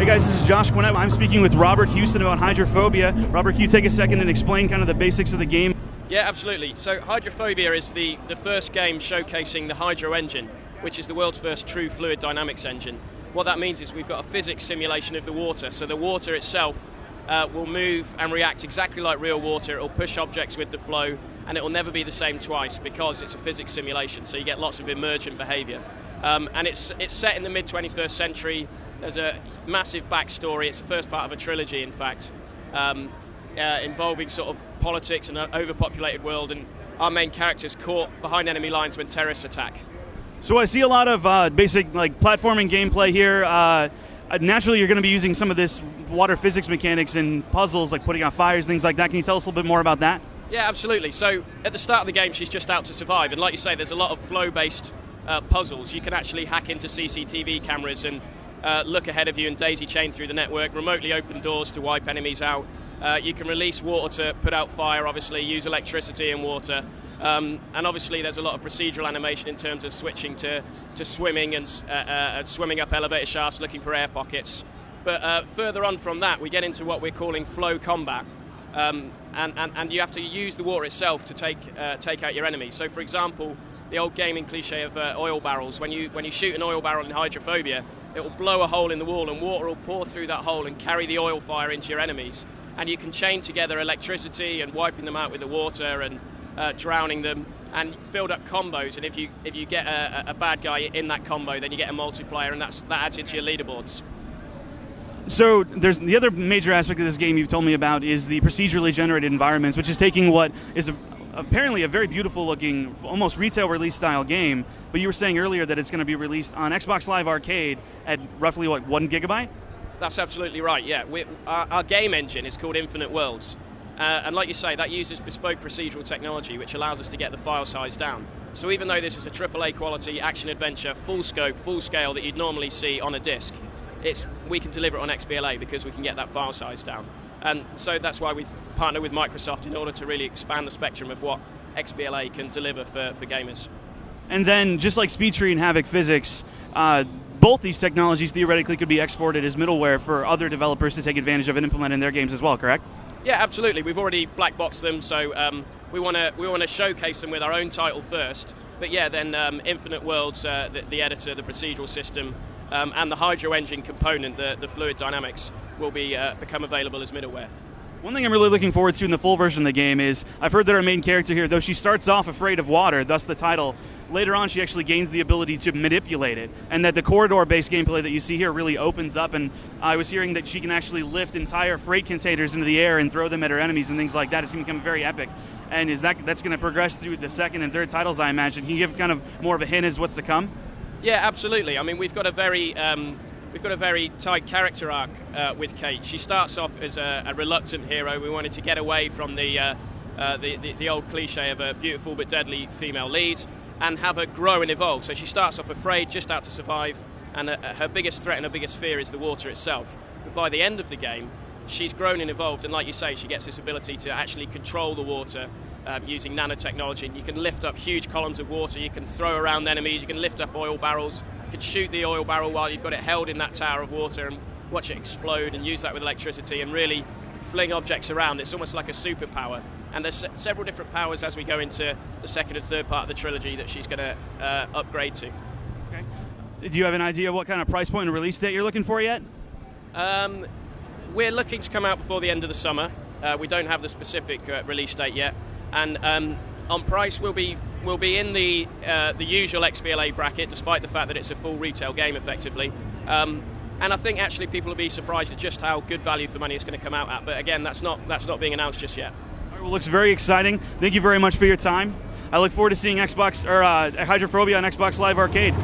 guys, this is Josh Quinnett. I'm speaking with Robert Hueston about Hydrophobia. Robert, can you take a second and explain kind of the basics of the game? Yeah, absolutely. So Hydrophobia is the first game showcasing the HydroEngine, which is the world's first true fluid dynamics engine. What that means is we've got a physics simulation of the water. So the water itself will move and react exactly like real water. It will push objects with the flow, and it will never be the same twice because it's a physics simulation. So you get lots of emergent behavior. And it's set in the mid-21st century. There's a massive backstory. It's the first part of a trilogy, in fact, involving sort of politics and an overpopulated world, and our main character's caught behind enemy lines when terrorists attack. So I see a lot of basic like platforming gameplay here. Naturally, you're going to be using some of this water physics mechanics in puzzles, like putting out fires, things like that. Can you tell us a little bit more about that? Yeah, absolutely. So at the start of the game, she's just out to survive, and like you say, there's a lot of flow-based puzzles. You can actually hack into CCTV cameras and look ahead of you and daisy chain through the network, remotely open doors to wipe enemies out. You can release water to put out fire, obviously, use electricity and water. And obviously there's a lot of procedural animation in terms of switching to swimming and swimming up elevator shafts, looking for air pockets. But further on from that, we get into what we're calling flow combat. And you have to use the water itself to take out your enemies. So, for example, the old gaming cliche of oil barrels. When you shoot an oil barrel in Hydrophobia, it will blow a hole in the wall and water will pour through that hole and carry the oil fire into your enemies. And you can chain together electricity and wiping them out with the water and drowning them and build up combos. And if you get a bad guy in that combo, then you get a multiplier, and that adds into your leaderboards. So there's the other major aspect of this game you've told me about is the procedurally generated environments, which is taking what is apparently a very beautiful looking, almost retail release style game, but you were saying earlier that it's going to be released on Xbox Live Arcade at roughly, what, 1 gigabyte? That's absolutely right, yeah. Our game engine is called InfiniteWorlds, and like you say, that uses bespoke procedural technology, which allows us to get the file size down. So even though this is a AAA quality action-adventure, full scope, full scale that you'd normally see on a disc, we can deliver it on XBLA because we can get that file size down. And so that's why we've partnered with Microsoft in order to really expand the spectrum of what XBLA can deliver for gamers. And then, just like SpeedTree and Havoc Physics, both these technologies theoretically could be exported as middleware for other developers to take advantage of and implement in their games as well, correct? Yeah, absolutely. We've already black boxed them, so we want to showcase them with our own title first. But yeah, then InfiniteWorlds, the editor, the procedural system, and the HydroEngine component, the fluid dynamics, will become available as middleware. One thing I'm really looking forward to in the full version of the game is, I've heard that our main character here, though she starts off afraid of water, thus the title, later on she actually gains the ability to manipulate it, and that the corridor-based gameplay that you see here really opens up, and I was hearing that she can actually lift entire freight containers into the air and throw them at her enemies and things like that. It's going to become very epic. And that's going to progress through the second and third titles, I imagine. Can you give kind of more of a hint as what's to come? Yeah, absolutely. I mean, we've got a very tight character arc with Kate. She starts off as a reluctant hero. We wanted to get away from the old cliche of a beautiful but deadly female lead and have her grow and evolve. So she starts off afraid, just out to survive, and her biggest threat and her biggest fear is the water itself. But by the end of the game, she's grown and evolved, and like you say, she gets this ability to actually control the water using nanotechnology. And you can lift up huge columns of water, you can throw around enemies, you can lift up oil barrels, you can shoot the oil barrel while you've got it held in that tower of water and watch it explode and use that with electricity and really fling objects around. It's almost like a superpower. And there's several different powers as we go into the second and third part of the trilogy that she's going to upgrade to. Okay. Do you have an idea of what kind of price point and release date you're looking for yet? We're looking to come out before the end of the summer. We don't have the specific release date yet. And on price, we'll be in the usual XBLA bracket, despite the fact that it's a full retail game, effectively. And I think actually people will be surprised at just how good value for money it's going to come out at. But again, that's not being announced just yet. All right, well, looks very exciting. Thank you very much for your time. I look forward to seeing Hydrophobia on Xbox Live Arcade.